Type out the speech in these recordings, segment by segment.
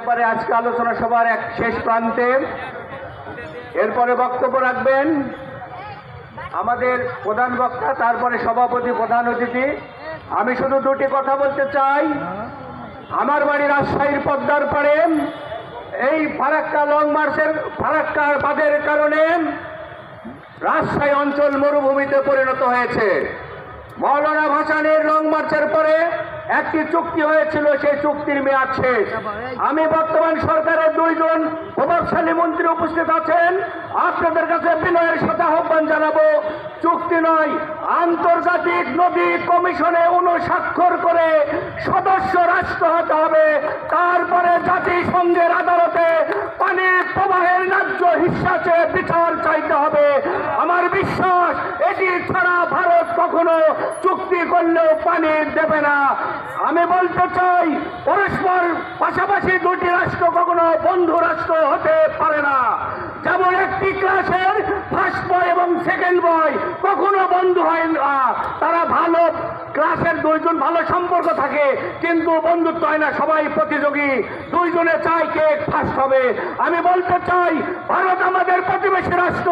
একবারে আজকে আলোচনা সভার এক শেষ প্রান্তে। এরপরে বক্তব্য রাখবেন আমাদের প্রধান বক্তা, তারপরে সভাপতি, প্রধান অতিথি। আমি শুধু দুটি কথা বলতে চাই। আমার বাড়ি রাজশাহীর পদ্মার পাড়ে। এই ফারাক্কা লং মার্চের ফারাক্কা বাঁধের কারণে রাজশাহী অঞ্চল মরুভূমিতে পরিণত হয়েছে। মৌলানা ভাসানীর লং মার্চের পরে একটি চুক্তি হয়েছিল, সেই চুক্তির মেয়াদ শেষ। আমি বর্তমান সরকারের দুইজন প্রভাবশালী মন্ত্রী উপস্থিত আছেন, আপনাদের কাছে বিনয়ের সাথে আহ্বান জানাবো, চুক্তি নয়, আন্তর্জাতিক নদী কমিশনে অনুস্বাক্ষর করে সদস্য রাষ্ট্র হতে হবে। তারপরে জাতিসংঘের আদালতে পানি প্রবাহের ন্যায্য হিস্সা চেয়ে বিচার চাইতে হবে। আমার বিশ্বাস এটি ছাড়া ভারত কখনো চুক্তি করলেও পানি দেবে না। আমি বলতে চাই, পরস্পর পাশাপাশি দুটি রাষ্ট্র কখনো বন্ধু রাষ্ট্র হতে পারে না। যেমন একটি ক্লাসের ফার্স্ট বয় এবং সেকেন্ড বয় কখনো বন্ধু হয় না। তারা ভালো ক্লাসের দুইজন ভালো সম্পর্ক থাকে, কিন্তু বন্ধুত্ব হয় না, সবাই প্রতিযোগী, দুইজনে চায় কে ফার্স্ট হবে। আমি বলতে চাই, ভারত আমাদের প্রতিবেশী রাষ্ট্র,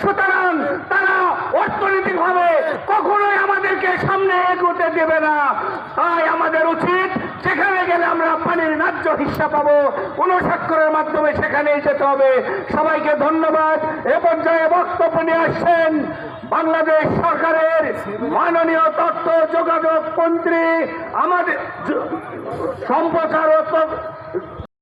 সুতরাং তারা অর্থনৈতিকভাবে কখনোই আমাদেরকে সামনে এগোতে দেবে না। তাই আমাদের উচিত সেখানে গেলে আমরা পানির ন্যায্য হিস্সা পাবো, অনুস্বাক্ষরের মাধ্যমে সেখানেই যেতে হবে। সবাইকে ধন্যবাদ। এ পর্যায়ে বক্তব্য নিয়ে আসছেন বাংলাদেশ সরকারের মাননীয় তথ্য যোগাযোগ মন্ত্রী, আমাদের সম্প্রচার